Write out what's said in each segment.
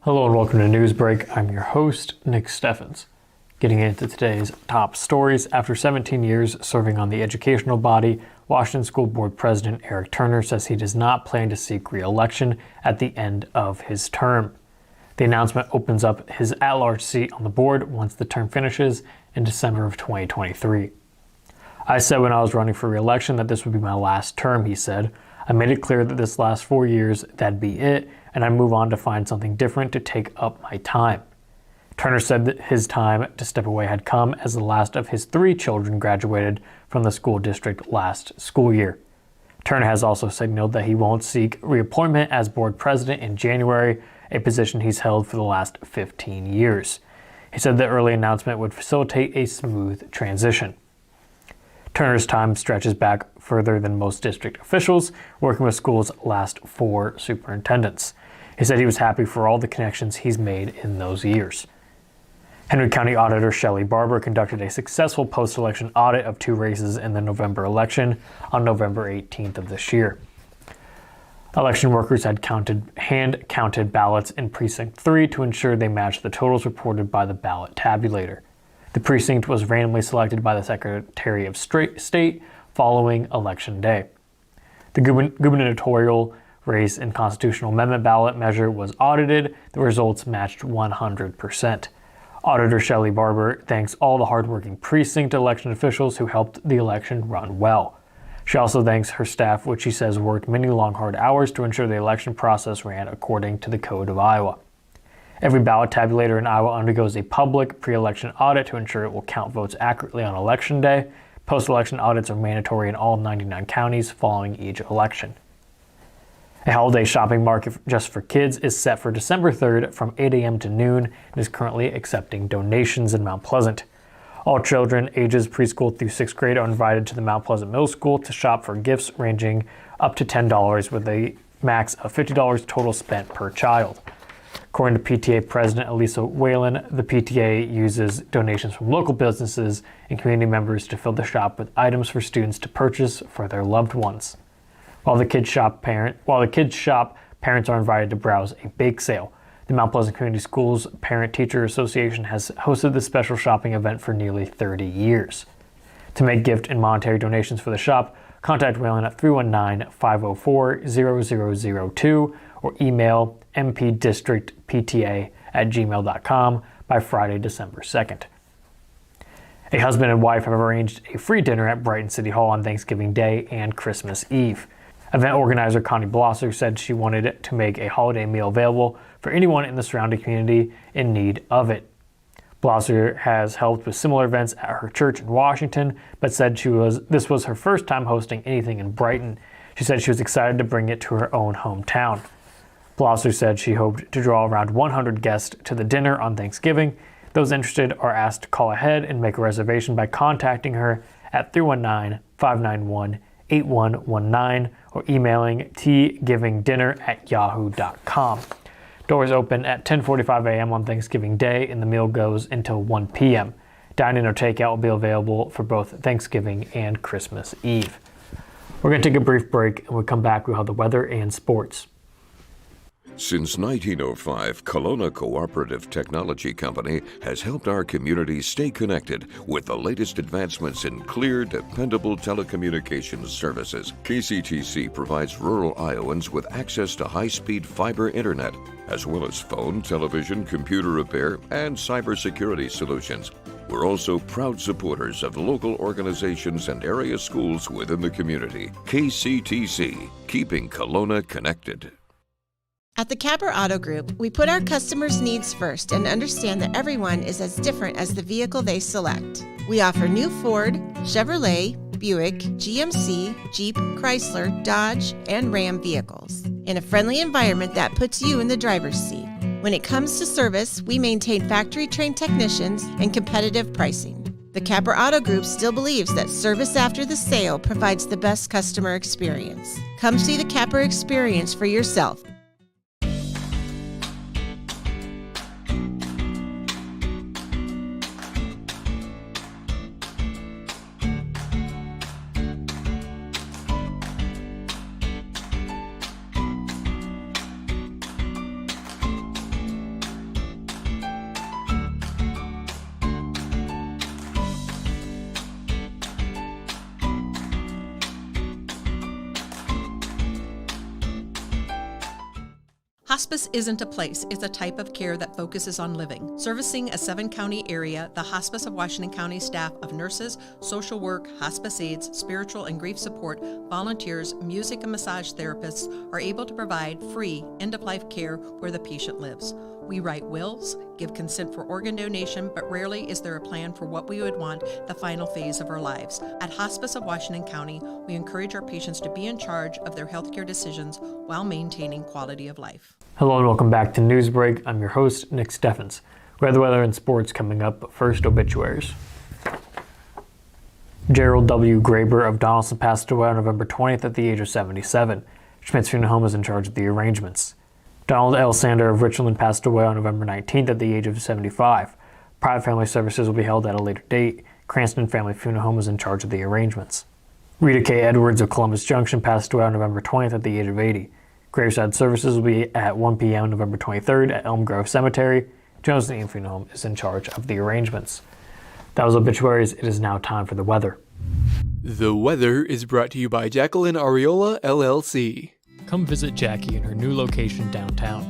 Hello and welcome to Newsbreak. I'm your host, Nick Steffens. Getting into today's top stories, after 17 years serving on the educational body, Washington School Board President Eric Turner says he does not plan to seek re-election at the end of his term. The announcement opens up his at-large seat on the board once the term finishes in December of 2023. I said when I was running for re-election that this would be my last term, he said. I made it clear that this last 4 years, that'd be it, and I'd move on to find something different to take up my time. Turner said that his time to step away had come as the last of his 3 children graduated from the school district last school year. Turner has also signaled that he won't seek reappointment as board president in January, a position he's held for the last 15 years. He said the early announcement would facilitate a smooth transition. Turner's time stretches back further than most district officials, working with schools' last 4 superintendents. He said he was happy for all the connections he's made in those years. Henry County Auditor Shelley Barber conducted a successful post-election audit of 2 races in the November election on November 18th of this year. Election workers had hand-counted ballots in Precinct 3 to ensure they matched the totals reported by the ballot tabulator. The precinct was randomly selected by the Secretary of State following Election Day. The gubernatorial race and constitutional amendment ballot measure was audited. The results matched 100%. Auditor Shelley Barber thanks all the hardworking precinct election officials who helped the election run well. She also thanks her staff, which she says worked many long, hard hours to ensure the election process ran according to the Code of Iowa. Every ballot tabulator in Iowa undergoes a public pre-election audit to ensure it will count votes accurately on Election Day. Post-election audits are mandatory in all 99 counties following each election. A holiday shopping market just for kids is set for December 3rd from 8 a.m. to noon and is currently accepting donations in Mount Pleasant. All children ages preschool through 6th grade are invited to the Mount Pleasant Middle School to shop for gifts ranging up to $10 with a max of $50 total spent per child. According to PTA President Elisa Whalen, the PTA uses donations from local businesses and community members to fill the shop with items for students to purchase for their loved ones. While the kids shop, parents are invited to browse a bake sale. The Mount Pleasant Community Schools Parent-Teacher Association has hosted this special shopping event for nearly 30 years. To make gift and monetary donations for the shop, contact Whalen at 319-504-0002 or email mpdistrictpta@gmail.com by Friday, December 2nd. A husband and wife have arranged a free dinner at Brighton City Hall on Thanksgiving Day and Christmas Eve. Event organizer Connie Blosser said she wanted to make a holiday meal available for anyone in the surrounding community in need of it. Blosser has helped with similar events at her church in Washington, but said this was her first time hosting anything in Brighton. She said she was excited to bring it to her own hometown. Blosser said she hoped to draw around 100 guests to the dinner on Thanksgiving. Those interested are asked to call ahead and make a reservation by contacting her at 319-591-8119 or emailing tgivingdinner@yahoo.com. Doors open at 10:45 a.m. on Thanksgiving Day and the meal goes until 1 p.m. Dine-in or takeout will be available for both Thanksgiving and Christmas Eve. We're going to take a brief break and we'll come back with the weather and sports. Since 1905, Kelowna Cooperative Technology Company has helped our community stay connected with the latest advancements in clear, dependable telecommunications services. KCTC provides rural Iowans with access to high-speed fiber internet, as well as phone, television, computer repair, and cybersecurity solutions. We're also proud supporters of local organizations and area schools within the community. KCTC, keeping Kelowna connected. At the Capper Auto Group, we put our customers' needs first and understand that everyone is as different as the vehicle they select. We offer new Ford, Chevrolet, Buick, GMC, Jeep, Chrysler, Dodge, and Ram vehicles in a friendly environment that puts you in the driver's seat. When it comes to service, we maintain factory-trained technicians and competitive pricing. The Capper Auto Group still believes that service after the sale provides the best customer experience. Come see the Capper experience for yourself. Hospice isn't a place, it's a type of care that focuses on living. Servicing a 7-county area, the Hospice of Washington County staff of nurses, social work, hospice aides, spiritual and grief support, volunteers, music and massage therapists are able to provide free end-of-life care where the patient lives. We write wills, give consent for organ donation, but rarely is there a plan for what we would want the final phase of our lives. At Hospice of Washington County, we encourage our patients to be in charge of their healthcare decisions while maintaining quality of life. Hello and welcome back to Newsbreak. I'm your host, Nick Steffens. We have the weather and sports coming up, but first, obituaries. Gerald W. Graber of Donaldson passed away on November 20th at the age of 77. Schmidt's Funeral Home is in charge of the arrangements. Donald L. Sander of Richland passed away on November 19th at the age of 75. Private family services will be held at a later date. Cranston Family Funeral Home is in charge of the arrangements. Rita K. Edwards of Columbus Junction passed away on November 20th at the age of 80. Graveside services will be at 1 p.m. November 23rd at Elm Grove Cemetery. Jones and Ian Funeral Home is in charge of the arrangements. That was obituaries. It is now time for the weather. The weather is brought to you by Jacqueline Areola, LLC. Come visit Jackie in her new location downtown.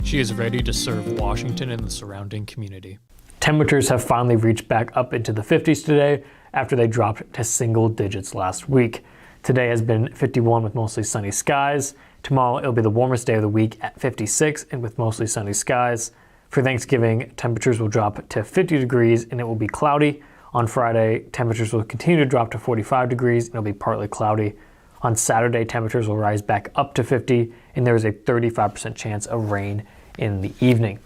She is ready to serve Washington and the surrounding community. Temperatures have finally reached back up into the 50s today after they dropped to single digits last week. Today has been 51 with mostly sunny skies. Tomorrow it'll be the warmest day of the week at 56 and with mostly sunny skies. For Thanksgiving, temperatures will drop to 50 degrees and it will be cloudy. On Friday, temperatures will continue to drop to 45 degrees and it'll be partly cloudy. On Saturday, temperatures will rise back up to 50 and there is a 35% chance of rain in the evening.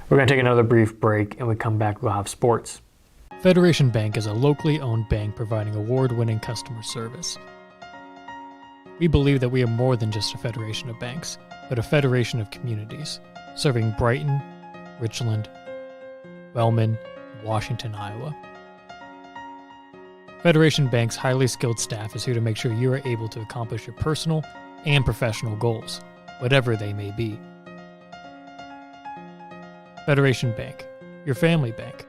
We're going to take another brief break, and when we come back, we'll have sports. Federation Bank is a locally owned bank providing award-winning customer service. We believe that we are more than just a federation of banks, but a federation of communities, serving Brighton, Richland, Wellman, and Washington, Iowa. Federation Bank's highly skilled staff is here to make sure you are able to accomplish your personal and professional goals, whatever they may be. Federation Bank, your family bank.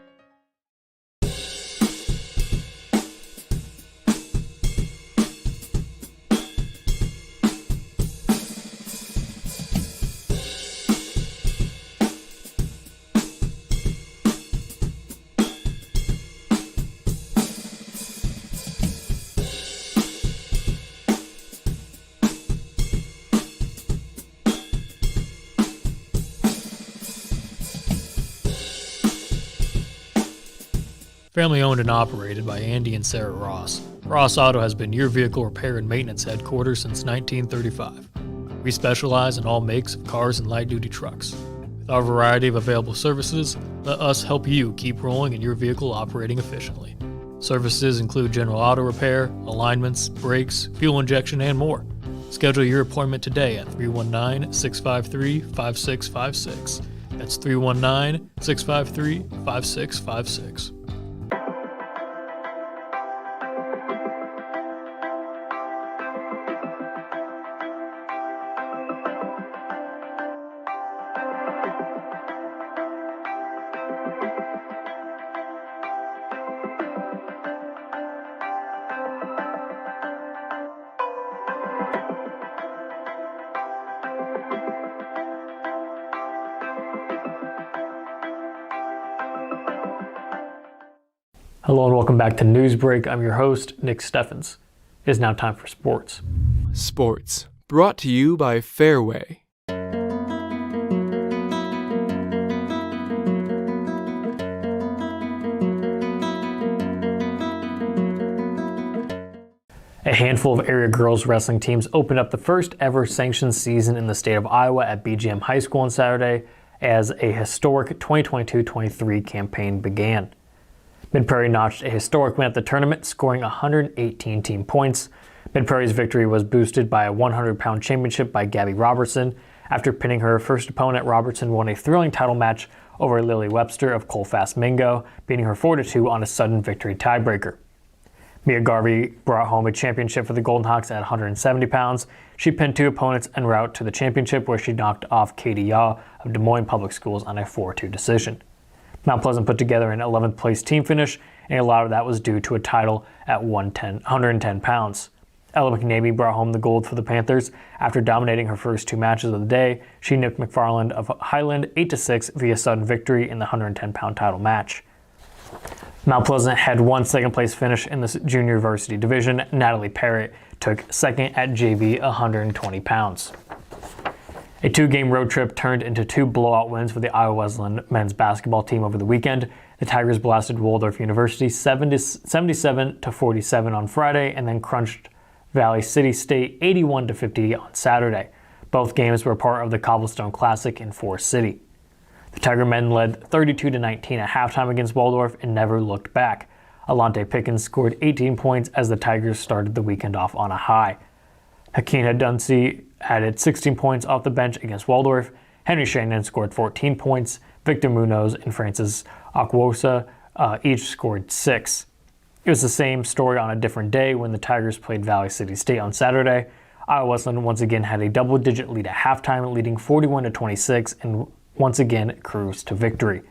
Family owned and operated by Andy and Sarah Ross. Ross Auto has been your vehicle repair and maintenance headquarters since 1935. We specialize in all makes of cars and light-duty trucks. With our variety of available services, let us help you keep rolling and your vehicle operating efficiently. Services include general auto repair, alignments, brakes, fuel injection, and more. Schedule your appointment today at 319-653-5656. That's 319-653-5656. Hello and welcome back to Newsbreak. I'm your host, Nick Steffens. It is now time for sports. Sports, brought to you by Fairway. A handful of area girls wrestling teams opened up the first ever sanctioned season in the state of Iowa at BGM High School on Saturday as a historic 2022-23 campaign began. Mid-Prairie notched a historic win at the tournament, scoring 118 team points. Mid-Prairie's victory was boosted by a 100-pound championship by Gabby Robertson. After pinning her first opponent, Robertson won a thrilling title match over Lily Webster of Colfax Mingo, beating her 4-2 on a sudden victory tiebreaker. Mia Garvey brought home a championship for the Golden Hawks at 170 pounds. She pinned two opponents en route to the championship, where she knocked off Katie Yaw of Des Moines Public Schools on a 4-2 decision. Mount Pleasant put together an 11th place team finish, and a lot of that was due to a title at 110 pounds. Ella McNamee brought home the gold for the Panthers. After dominating her first 2 matches of the day, she nipped McFarland of Highland 8-6 via sudden victory in the 110-pound title match. Mount Pleasant had one second-place finish in the junior varsity division. Natalie Parrott took second at JV 120 pounds. A 2-game road trip turned into 2 blowout wins for the Iowa Wesleyan men's basketball team over the weekend. The Tigers blasted Waldorf University 77-47 on Friday and then crunched Valley City State 81-50 on Saturday. Both games were part of the Cobblestone Classic in Forest City. The Tiger men led 32-19 at halftime against Waldorf and never looked back. Alante Pickens scored 18 points as the Tigers started the weekend off on a high. Hakina Dunsey added 16 points off the bench against Waldorf. Henry Shannon scored 14 points. Victor Munoz and Francis Akwosa each scored 6. It was the same story on a different day when the Tigers played Valley City State on Saturday. Iowa Wesleyan once again had a double-digit lead at halftime, leading 41-26, and once again cruised to victory.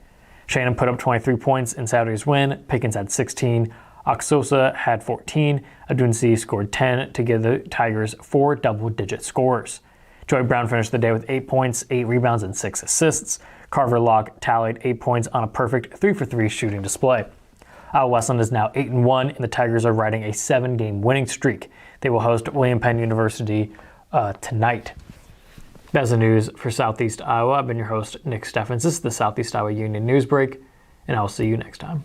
Shannon put up 23 points in Saturday's win. Pickens had 16. Aksosa had 14. Adunsi scored 10 to give the Tigers 4 double-digit scores. Joy Brown finished the day with 8 points, 8 rebounds, and 6 assists. Carver Locke tallied 8 points on a perfect 3-for-3 shooting display. Iowa Wesleyan is now 8-1, and the Tigers are riding a 7-game winning streak. They will host William Penn University tonight. That's the news for Southeast Iowa. I've been your host, Nick Steffens. This is the Southeast Iowa Union News Break, and I'll see you next time.